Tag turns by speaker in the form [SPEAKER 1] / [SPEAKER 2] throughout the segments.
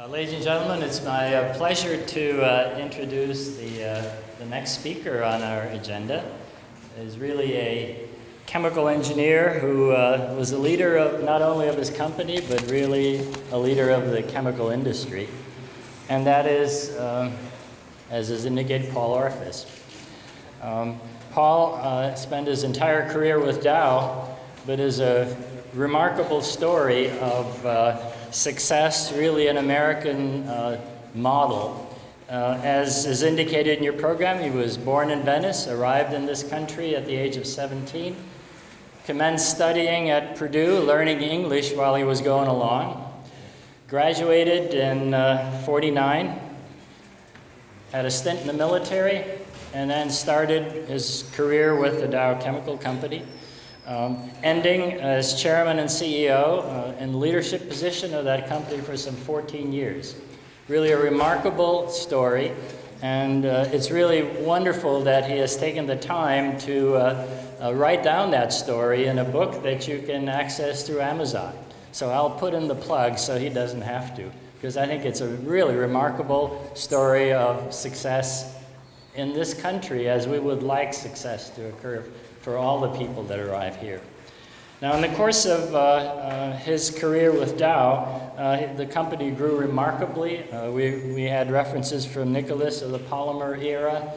[SPEAKER 1] Ladies and gentlemen, it's my pleasure to introduce the next speaker on our agenda. He's really a chemical engineer who was a leader of not only of his company, but really a leader of the chemical industry. And that is, as is indicated, Paul Oreffice. Paul spent his entire career with Dow, but is a remarkable story of success, really an American model. As is indicated in your program, he was born in Venice, arrived in this country at the age of 17, commenced studying at Purdue, learning English while he was going along, graduated in 49, had a stint in the military, and then started his career with the Dow Chemical Company, ending as chairman and CEO in the leadership position of that company for some 14 years. Really a remarkable story, and it's really wonderful that he has taken the time to write down that story in a book that you can access through Amazon. So I'll put in the plug so he doesn't have to, because I think it's a really remarkable story of success in this country, as we would like success to occur for all the people that arrive here. Now, in the course of his career with Dow, the company grew remarkably. We had references from Nicholas of the polymer era.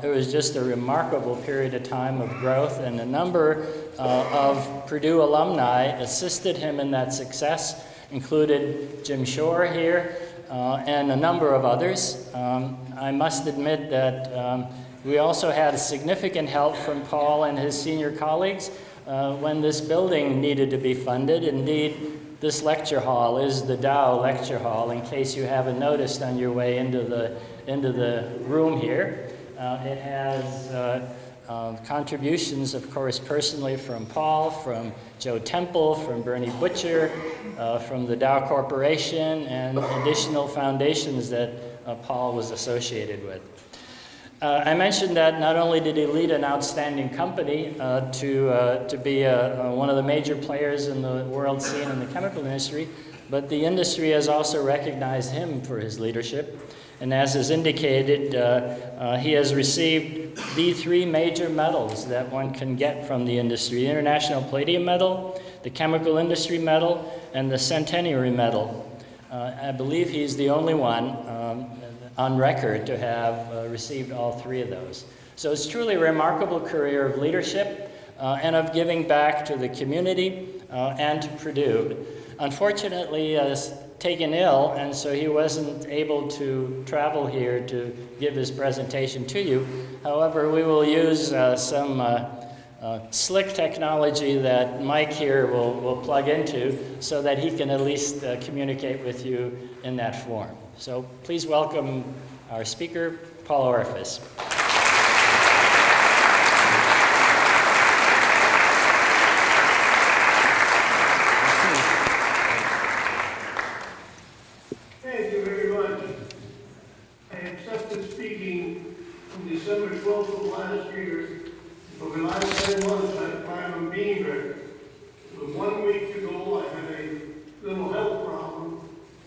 [SPEAKER 1] It was just a remarkable period of time of growth, and a number of Purdue alumni assisted him in that success, included Jim Shore here, and a number of others. I must admit that we also had significant help from Paul and his senior colleagues when this building needed to be funded. Indeed, this lecture hall is the Dow Lecture Hall, in case you haven't noticed on your way into the room here. It has contributions, of course, personally from Paul, from Joe Temple, from Bernie Butcher, from the Dow Corporation, and additional foundations that Paul was associated with. I mentioned that not only did he lead an outstanding company to be one of the major players in the world scene in the chemical industry, but the industry has also recognized him for his leadership. And as is indicated, he has received the three major medals that one can get from the industry: the International Palladium Medal, the Chemical Industry Medal, and the Centenary Medal. I believe he's the only one on record to have received all three of those. So it's truly a remarkable career of leadership and of giving back to the community and to Purdue. Unfortunately, taken ill, and so he wasn't able to travel here to give his presentation to you. However, we will use some slick technology that Mike here will plug into so that he can at least communicate with you in that form. So please welcome our speaker, Paul Oreffice.
[SPEAKER 2] Thank you very much. I accepted speaking on December 12th of last year. For the last 10 months, I planned on being here. But 1 week ago, I had a little health problem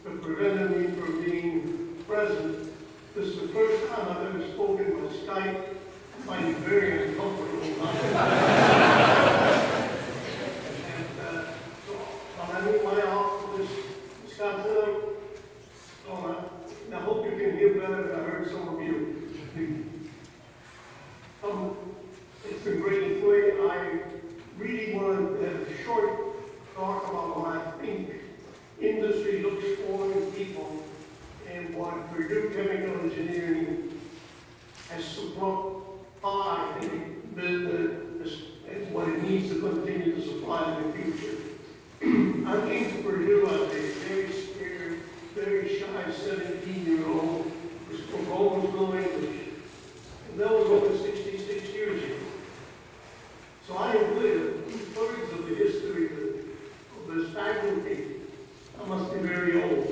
[SPEAKER 2] that prevented me from being present. This is the first time I've ever spoken by Skype. I find it very uncomfortable. And so when I moved my office, Scott said, I hope you can hear better than I heard some of you. It's been great way. I really want to have a short talk about what I think industry looks for in people and what Purdue Chemical Engineering has supplied and what it needs to continue to supply in the future. I came to Purdue as a very scared, very shy 17-year-old who spoke almost no English. And that was over 66 years ago. So I have lived 2/3 of the history of this faculty. I must be very old.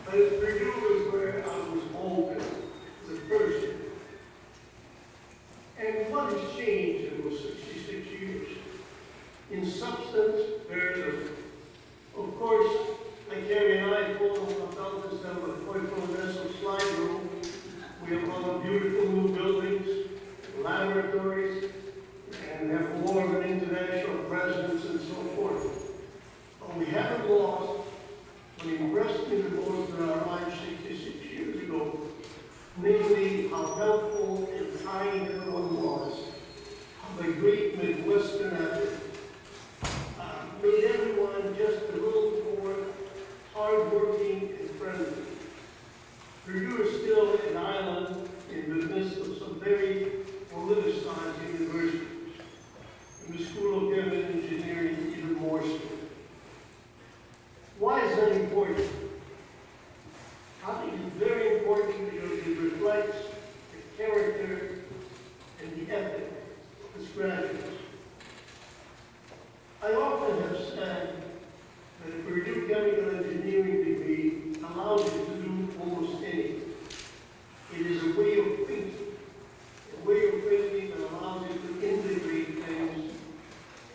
[SPEAKER 2] But Purdue was where I was born as a person. And what has changed in those 66 years? In substance, of course, I lost what impressed me the most in our lives 66 years ago, namely how helpful and kind everyone was, how the great Midwestern effort made everyone just a little more hardworking and friendly. Purdue is still an island in the midst of some very politicized universities, and the School of Chemical Engineering even more so. Why is that important? I think it's very important because it reflects the character and the ethic of its graduates. I often have said that a Purdue Chemical Engineering degree allows you to do almost anything. It is a way of thinking that allows you to integrate things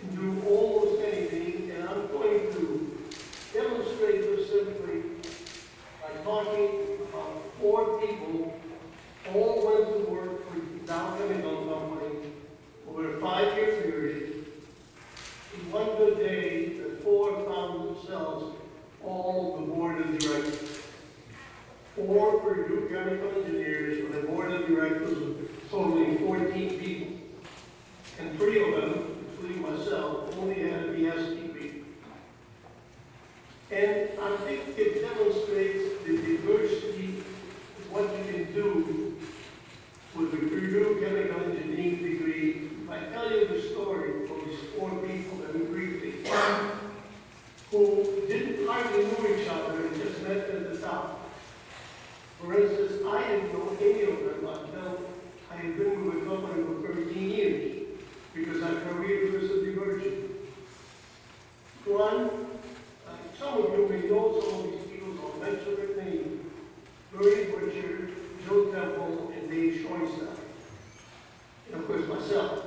[SPEAKER 2] and do almost anything, and I'm going to demonstrate this simply by talking about 4 people all went to work for Dow Chemical Company over a 5-year period. In one good day, the 4 found themselves all the board of directors. 4 Purdue chemical engineers with a board of directors of totaling 14 people. And 3 of them, including myself, only had a BS degree. And I think it demonstrates the diversity of what you can do with a Purdue chemical engineering degree. If I tell you the story of these 4 people that we briefly, who didn't hardly know each other and just met at the top. For instance, I didn't know any of them until I had been with a company for 13 years, because our career was a diversion. One, some of you may know some of these people, so I'll mention their names. Bernie Butcher, Joe Temple, and Dave Schoenstein. And of course, myself.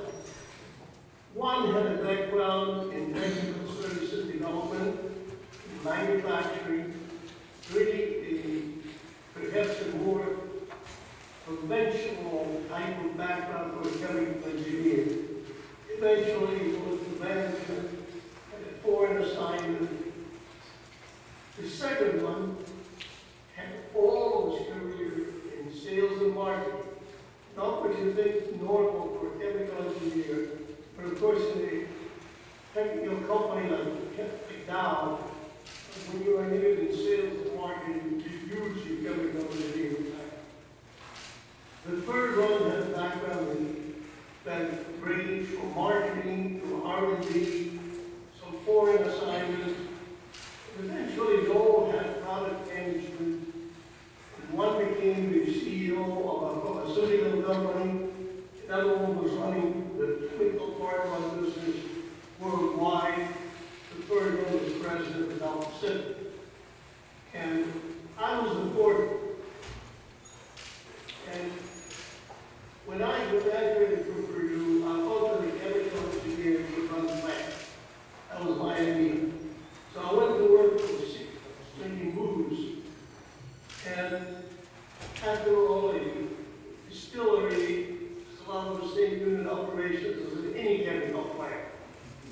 [SPEAKER 2] One had a background in technical services development, in manufacturing, really perhaps a more conventional type of background for a chemical engineer. Eventually, he was to management at a foreign assignment. The second one had all of his career in sales and marketing. Not what you think is normal for a chemical engineer, but of course in a technical company like Dow, when you are needed in sales and marketing, you use your chemical engineering. The third one has background that range from marketing to R&D, some foreign assignments. Eventually, they all had product management. And one became the CEO of a pharmaceutical company. Another one was running the chemical part of our business worldwide. The third one was president of Dow Pacific. And I was the fourth. And when I graduated from Purdue, I thought that a chemical engineer would run the plant. That was my idea. So I went to work for drinking booze. And after all, a distillery is a lot of the same unit operations as in any chemical plant.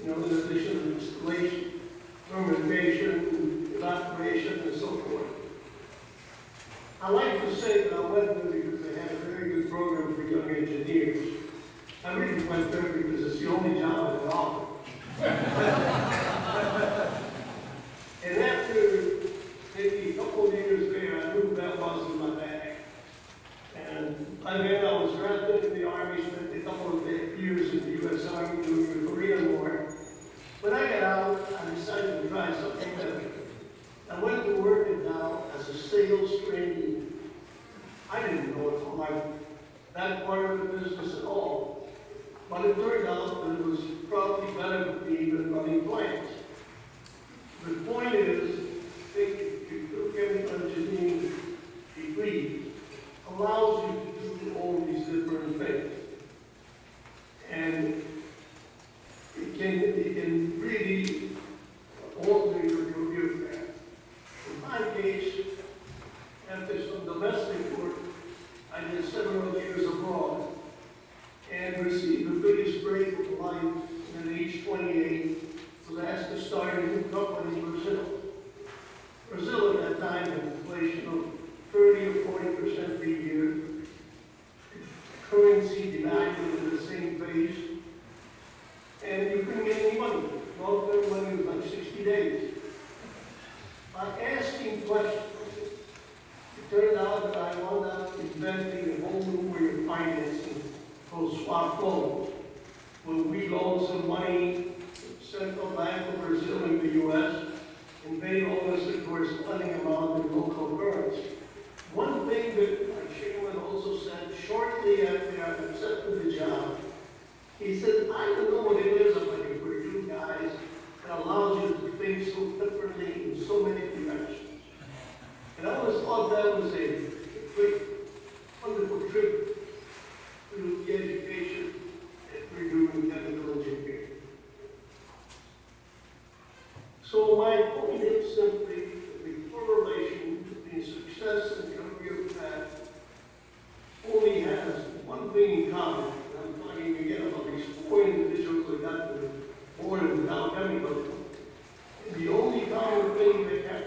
[SPEAKER 2] You know, in addition to distillation, fermentation, evaporation, and so forth. I like to say that I went there because they had a very good program for young engineers. I really went there because it's the only job they offer. And after maybe a couple of years there, I knew that wasn't my bag. And by then I was drafted in the Army, spent a couple of years in the U.S. Army doing the Korean War. When I got out, I decided to try something better. I went to work at Dow as a sales trainee. I didn't know it from that part of the business at all. But it turned out that it was probably better for me than running plants. The point is, I think the chemical engineering degree allows you to do all these different things. And it can really alter your career path. In my case, after some domestic work, I did several years abroad and received the biggest break of life at age 28. Was asked to start a new company in Brazil. asking questions. It turned out that I wound up inventing a whole new way of financing called swap loans, where we loan some money to Central Bank of Brazil in the U.S., and they loan us a corresponding amount in local currency. One thing that my chairman also said shortly after I accepted the job, he said, I don't know what it is about you Purdue guys that allows you to think so differently in so many directions. And I always thought that was a great, wonderful tribute to the education at Purdue in chemical engineering. So my point is simply that the correlation between success and career path only has one thing in common. And I'm talking again about these 4 individuals that got to the board of Dow Chemical. And the only common thing they have,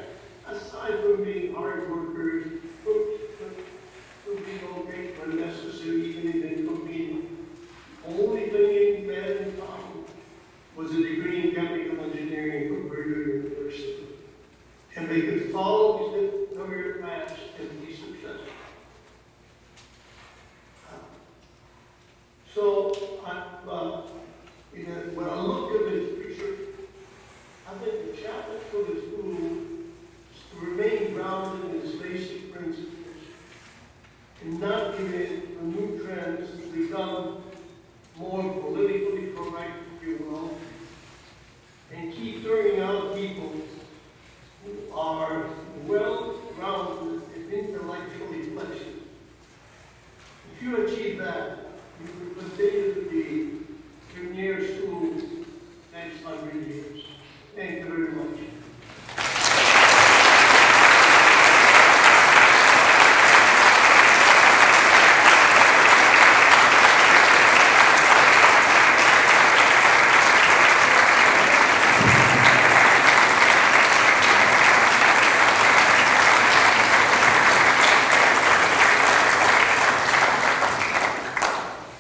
[SPEAKER 2] aside from being hard workers, from being okay when necessary, even if inconvenient, the only thing they had in common was a degree in chemical engineering from Purdue University. And they could follow these career paths and be successful. So, when I look at this picture, I think the challenge for the school is to remain grounded in its basic principles and not give in to new trends to become more politically correct, if you will, and keep turning out people who are well-grounded and intellectually flexible. If you achieve that, you will continue to be premier school next 100 years. Thank you very much.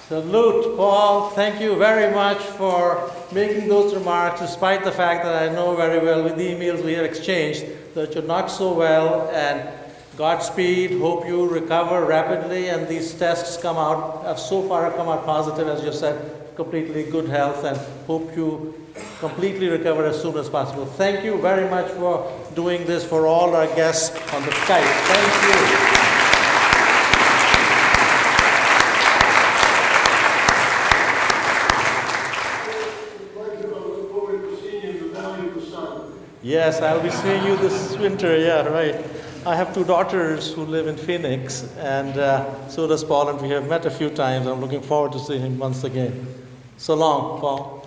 [SPEAKER 3] Salute, Paul. Thank you very much for making those remarks, despite the fact that I know very well with the emails we have exchanged that you're not so well, and Godspeed. Hope you recover rapidly and these tests come out, have so far come out positive, as you said, completely good health, and hope you completely recover as soon as possible. Thank you very much for doing this for all our guests on the Skype. Thank you. Yes, I'll be seeing you this winter, yeah, right. I have 2 daughters who live in Phoenix, and so does Paul, and we have met a few times. I'm looking forward to seeing him once again. So long, Paul.